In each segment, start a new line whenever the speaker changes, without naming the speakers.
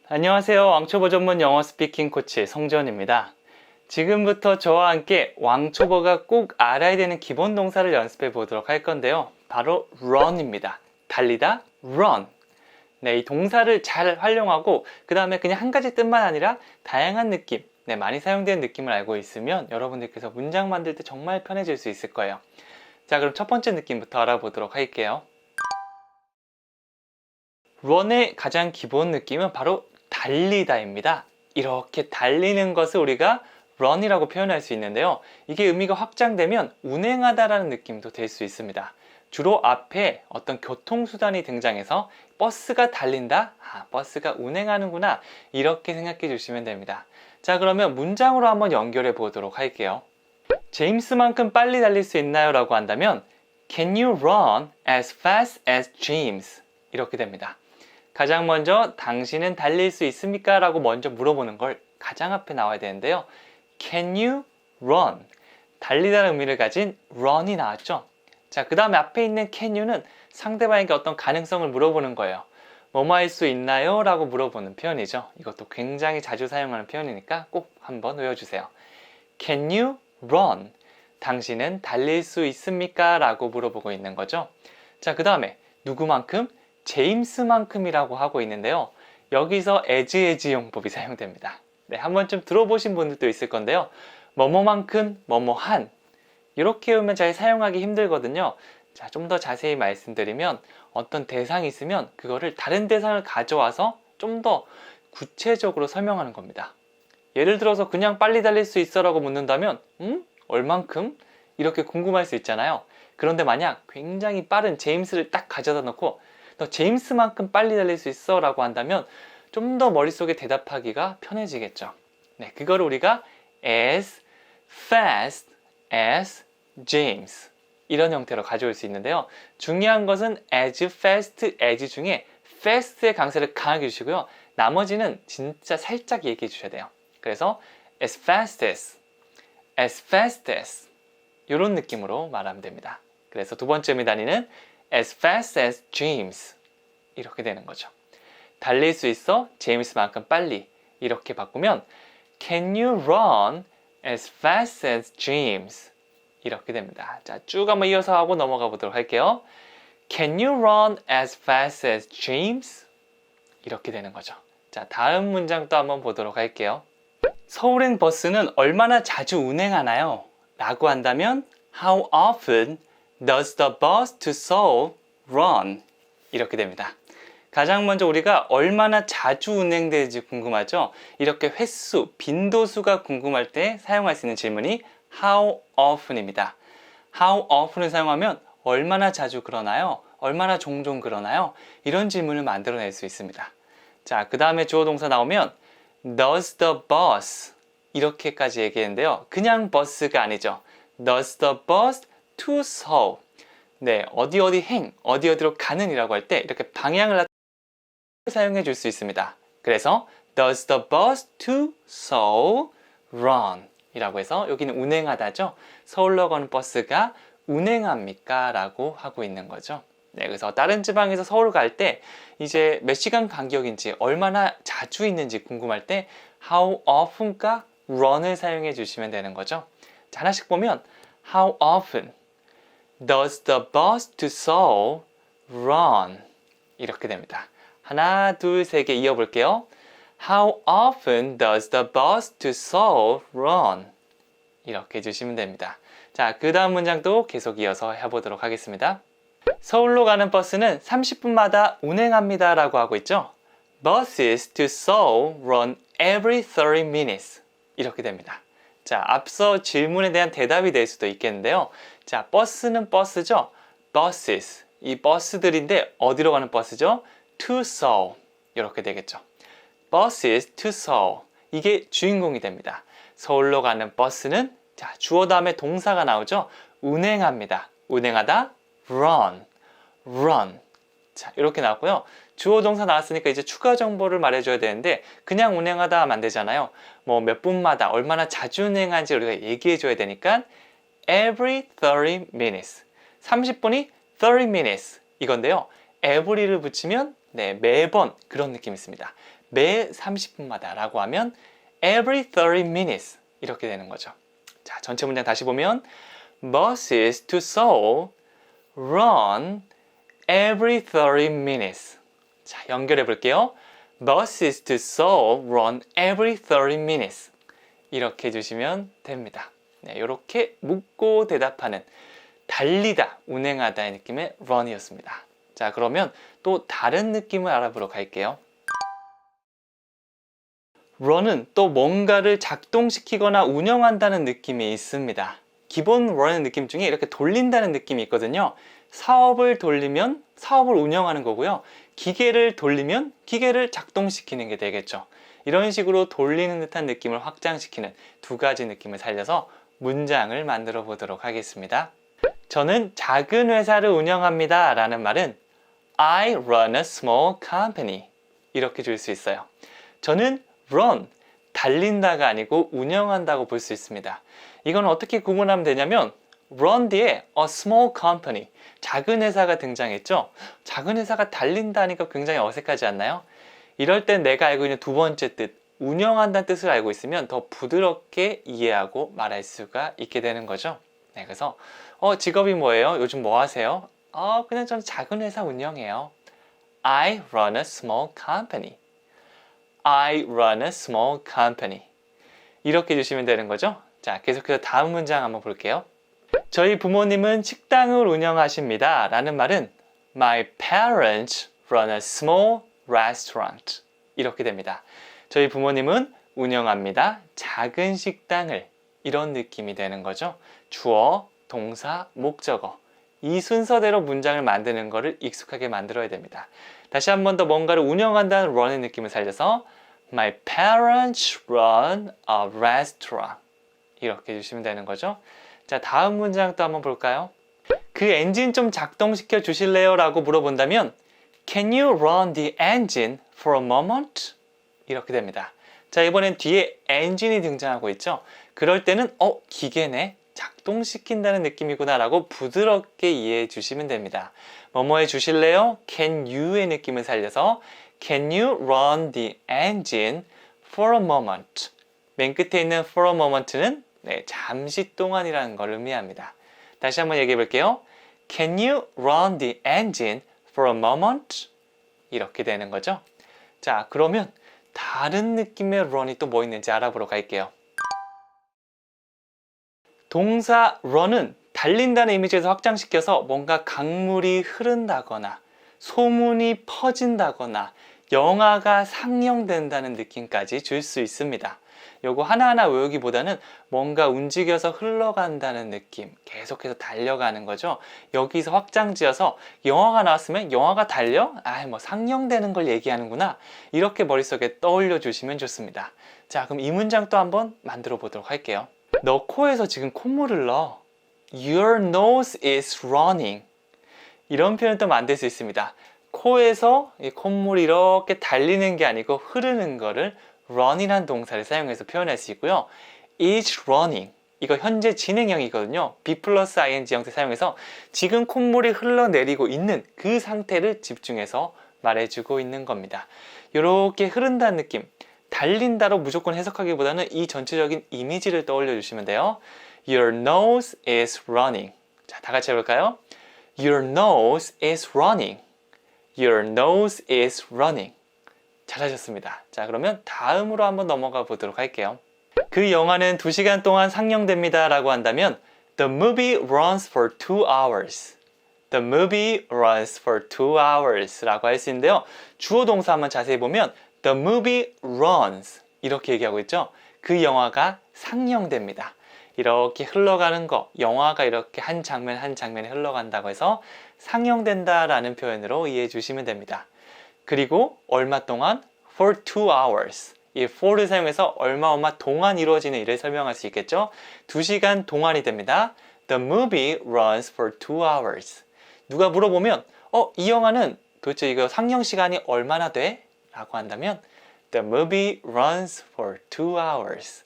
안녕하세요. 왕초보 전문 영어 스피킹 코치 성전입니다. 지금부터 저와 함께 왕초보가 꼭 알아야 되는 기본 동사를 연습해 보도록 할 건데요. 바로 run입니다. 달리다, run. 네, 이 동사를 잘 활용하고 그 다음에 그냥 한 가지 뜻만 아니라 다양한 느낌, 많이 사용되는 느낌을 알고 있으면 여러분들께서 문장 만들 때 정말 편해질 수 있을 거예요. 자, 그럼 첫 번째 느낌부터 알아보도록 할게요. run의 가장 기본 느낌은 바로 달리다입니다. 이렇게 달리는 것을 우리가 run이라고 표현할 수 있는데요. 이게 의미가 확장되면 운행하다라는 느낌도 될 수 있습니다. 주로 앞에 어떤 교통수단이 등장해서 버스가 달린다? 버스가 운행하는구나. 이렇게 생각해 주시면 됩니다. 자, 그러면 문장으로 한번 연결해 보도록 할게요. 제임스만큼 빨리 달릴 수 있나요? 라고 한다면 Can you run as fast as James? 이렇게 됩니다. 가장 먼저 당신은 달릴 수 있습니까? 라고 먼저 물어보는 걸 가장 앞에 나와야 되는데요. Can you run? 달리다는 의미를 가진 run이 나왔죠. 자, 그 다음에 앞에 있는 can you는 상대방에게 어떤 가능성을 물어보는 거예요. 뭐뭐 할 수 있나요? 라고 물어보는 표현이죠. 이것도 굉장히 자주 사용하는 표현이니까 꼭 한번 외워주세요. Can you run? 당신은 달릴 수 있습니까? 라고 물어보고 있는 거죠. 자, 그 다음에 누구만큼? 제임스만큼이라고 하고 있는데요. 여기서 as 용법이 사용됩니다. 네, 한 번쯤 들어보신 분들도 있을 건데요. 뭐뭐만큼, 뭐뭐한 이렇게 하면 잘 사용하기 힘들거든요. 자, 좀 더 자세히 말씀드리면 어떤 대상이 있으면 그거를 다른 대상을 가져와서 좀 더 구체적으로 설명하는 겁니다. 예를 들어서 그냥 빨리 달릴 수 있어 라고 묻는다면 얼만큼? 이렇게 궁금할 수 있잖아요. 그런데 만약 굉장히 빠른 제임스를 딱 가져다 놓고 너 제임스만큼 빨리 달릴 수 있어 라고 한다면 좀 더 머릿속에 대답하기가 편해지겠죠. 네, 그거를 우리가 as fast as James 이런 형태로 가져올 수 있는데요. 중요한 것은 as fast as 중에 fast의 강세를 강하게 주시고요. 나머지는 진짜 살짝 얘기해 주셔야 돼요. 그래서 as fast as 이런 느낌으로 말하면 됩니다. 그래서 두 번째 단위는 as fast as James 이렇게 되는 거죠. 달릴 수 있어 제임스만큼 빨리 이렇게 바꾸면 Can you run as fast as James 이렇게 됩니다. 자, 쭉 한번 이어서 하고 넘어가 보도록 할게요. Can you run as fast as James 이렇게 되는 거죠. 자, 다음 문장 또 한번 보도록 할게요. 서울행 버스는 얼마나 자주 운행하나요? 라고 한다면 How often does the bus to Seoul run? 이렇게 됩니다. 가장 먼저 우리가 얼마나 자주 운행되는지 궁금하죠? 이렇게 횟수, 빈도수가 궁금할 때 사용할 수 있는 질문이 How often입니다. How often을 사용하면 얼마나 자주 그러나요? 얼마나 종종 그러나요? 이런 질문을 만들어낼 수 있습니다. 자, 그 다음에 주어 동사 나오면 Does the bus 이렇게까지 얘기했는데요. 그냥 버스가 아니죠. Does the bus to Seoul 네, 어디 행, 어디로 가는 이라고 할 때 이렇게 방향을 사용해 줄 수 있습니다. 그래서 Does the bus to Seoul run? 이라고 해서 여기는 운행하다죠. 서울로 가는 버스가 운행합니까? 라고 하고 있는 거죠. 네, 그래서 다른 지방에서 서울 갈 때 이제 몇 시간 간격인지 얼마나 자주 있는지 궁금할 때 How often과 run을 사용해 주시면 되는 거죠. 자, 하나씩 보면 How often does the bus to Seoul run? 이렇게 됩니다. 하나, 둘, 세 개 이어볼게요. How often does the bus to Seoul run? 이렇게 해주시면 됩니다. 자, 그 다음 문장도 계속 이어서 해보도록 하겠습니다. 서울로 가는 버스는 30분마다 운행합니다 라고 하고 있죠. Buses to Seoul run every 30 minutes. 이렇게 됩니다. 자, 앞서 질문에 대한 대답이 될 수도 있겠는데요. 자, 버스는 버스죠. Buses. 이 버스들인데 어디로 가는 버스죠? To Seoul. 이렇게 되겠죠. Buses to Seoul. 이게 주인공이 됩니다. 서울로 가는 버스는 자, 주어 다음에 동사가 나오죠. 운행합니다. 운행하다 run. 자, 이렇게 나왔고요. 주어 동사 나왔으니까 이제 추가 정보를 말해줘야 되는데 그냥 운행하다 하면 안 되잖아요. 뭐 몇 분마다 얼마나 자주 운행하는지 우리가 얘기해줘야 되니까 every 30 minutes 30분이 30 minutes 이건데요. every를 붙이면 매번 그런 느낌이 있습니다. 매 30분마다 라고 하면 every 30 minutes 이렇게 되는 거죠. 자, 전체 문장 다시 보면 buses to Seoul run every 30 minutes. 자, 연결해 볼게요. Buses to Seoul run every 30 minutes. 이렇게 해주시면 됩니다. 이렇게 묻고 대답하는 달리다, 운행하다의 느낌의 run이었습니다. 자, 그러면 또 다른 느낌을 알아보러 갈게요. run은 또 뭔가를 작동시키거나 운영한다는 느낌이 있습니다. 기본 run의 느낌 중에 이렇게 돌린다는 느낌이 있거든요. 사업을 돌리면 사업을 운영하는 거고요. 기계를 돌리면 기계를 작동시키는 게 되겠죠. 이런 식으로 돌리는 듯한 느낌을 확장시키는 두 가지 느낌을 살려서 문장을 만들어 보도록 하겠습니다. 저는 작은 회사를 운영합니다 라는 말은 I run a small company 이렇게 줄 수 있어요. 저는 run, 달린다가 아니고 운영한다고 볼 수 있습니다. 이건 어떻게 구분하면 되냐면 run 뒤에 a small company, 작은 회사가 등장했죠. 작은 회사가 달린다니까 굉장히 어색하지 않나요? 이럴 땐 내가 알고 있는 두 번째 뜻, 운영한다는 뜻을 알고 있으면 더 부드럽게 이해하고 말할 수가 있게 되는 거죠. 그래서 직업이 뭐예요? 요즘 뭐 하세요? 그냥 저는 작은 회사 운영해요. I run a small company. I run a small company. 이렇게 해주시면 되는 거죠. 자, 계속해서 다음 문장 한번 볼게요. 저희 부모님은 식당을 운영하십니다 라는 말은 My parents run a small restaurant. 이렇게 됩니다. 저희 부모님은 운영합니다. 작은 식당을. 이런 느낌이 되는 거죠. 주어, 동사, 목적어. 이 순서대로 문장을 만드는 것을 익숙하게 만들어야 됩니다. 다시 한 번 더 뭔가를 운영한다는 run의 느낌을 살려서 My parents run a restaurant. 이렇게 해주시면 되는 거죠. 자, 다음 문장 또 한번 볼까요? 그 엔진 좀 작동시켜 주실래요? 라고 물어본다면 Can you run the engine for a moment? 이렇게 됩니다. 자, 이번엔 뒤에 엔진이 등장하고 있죠. 그럴 때는 기계네, 작동시킨다는 느낌이구나 라고 부드럽게 이해해 주시면 됩니다. 뭐뭐 해 주실래요? Can you의 느낌을 살려서 Can you run the engine for a moment? 맨 끝에 있는 for a moment는 잠시 동안이라는 걸 의미합니다. 다시 한번 얘기해 볼게요. Can you run the engine for a moment? 이렇게 되는 거죠. 자, 그러면 다른 느낌의 run이 또 뭐 있는지 알아보러 갈게요. 동사 run은 달린다는 이미지에서 확장시켜서 뭔가 강물이 흐른다거나 소문이 퍼진다거나 영화가 상영된다는 느낌까지 줄 수 있습니다. 요거 하나하나 외우기보다는 뭔가 움직여서 흘러간다는 느낌, 계속해서 달려가는 거죠. 여기서 확장지어서 영화가 나왔으면 영화가 달려? 뭐 상영되는 걸 얘기하는구나. 이렇게 머릿속에 떠올려 주시면 좋습니다. 자, 그럼 이 문장 또 한번 만들어 보도록 할게요. 너 코에서 지금 콧물을 넣어. Your nose is running. 이런 표현도 만들 수 있습니다. 코에서 이 콧물이 이렇게 달리는 게 아니고 흐르는 거를 run이라는 동사를 사용해서 표현할 수 있고요. is running. 이거 현재 진행형이거든요. be 플러스 ing 형태 사용해서 지금 콧물이 흘러내리고 있는 그 상태를 집중해서 말해주고 있는 겁니다. 이렇게 흐른다는 느낌, 달린다로 무조건 해석하기보다는 이 전체적인 이미지를 떠올려 주시면 돼요. Your nose is running. 자, 다 같이 해볼까요? Your nose is running. Your nose is running. 잘하셨습니다. 자, 그러면 다음으로 한번 넘어가 보도록 할게요. 그 영화는 2시간 동안 상영됩니다 라고 한다면 The movie runs for 2 hours. The movie runs for 2 hours 라고 할 수 있는데요. 주어 동사 한번 자세히 보면 The movie runs 이렇게 얘기하고 있죠. 그 영화가 상영됩니다. 이렇게 흘러가는 거, 영화가 이렇게 한 장면 한 장면에 흘러간다고 해서 상영된다 라는 표현으로 이해해 주시면 됩니다. 그리고 얼마 동안? For 2 hours. 이 for를 사용해서 얼마 동안 이루어지는 일을 설명할 수 있겠죠? 2시간 동안이 됩니다. The movie runs for 2 hours. 누가 물어보면 이 영화는 도대체 이거 상영 시간이 얼마나 돼? 라고 한다면 The movie runs for 2 hours.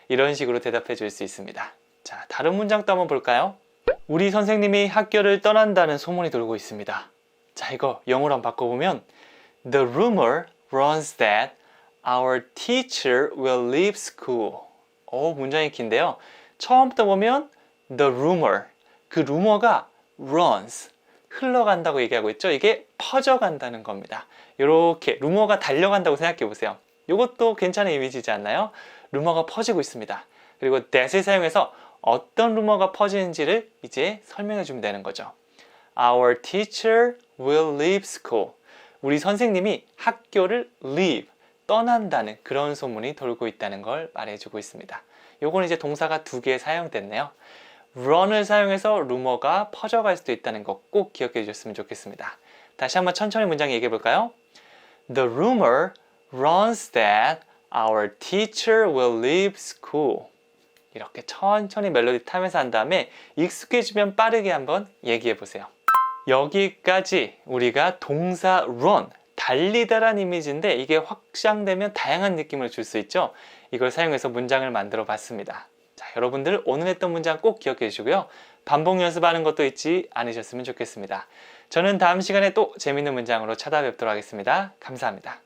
이런 식으로 대답해 줄 수 있습니다. 자, 다른 문장도 한번 볼까요? 우리 선생님이 학교를 떠난다는 소문이 돌고 있습니다. 자, 이거 영어로 한번 바꿔보면 The rumor runs that our teacher will leave school. 문장이 긴데요. 처음부터 보면 the rumor, 그 루머가 runs, 흘러간다고 얘기하고 있죠. 이게 퍼져간다는 겁니다. 이렇게 루머가 달려간다고 생각해 보세요. 이것도 괜찮은 이미지지 않나요? 루머가 퍼지고 있습니다. 그리고 that을 사용해서 어떤 루머가 퍼지는지를 이제 설명해 주면 되는 거죠. Our teacher will leave school. 우리 선생님이 학교를 leave, 떠난다는 그런 소문이 돌고 있다는 걸 말해주고 있습니다. 요건 이제 동사가 2개 사용됐네요. run을 사용해서 루머가 퍼져갈 수도 있다는 거 꼭 기억해 주셨으면 좋겠습니다. 다시 한번 천천히 문장 얘기해 볼까요? The rumor runs that our teacher will leave school. 이렇게 천천히 멜로디 타면서 한 다음에 익숙해지면 빠르게 한번 얘기해 보세요. 여기까지 우리가 동사 run, 달리다란 이미지인데 이게 확장되면 다양한 느낌을 줄 수 있죠. 이걸 사용해서 문장을 만들어 봤습니다. 자, 여러분들 오늘 했던 문장 꼭 기억해 주시고요. 반복 연습하는 것도 잊지 않으셨으면 좋겠습니다. 저는 다음 시간에 또 재밌는 문장으로 찾아뵙도록 하겠습니다. 감사합니다.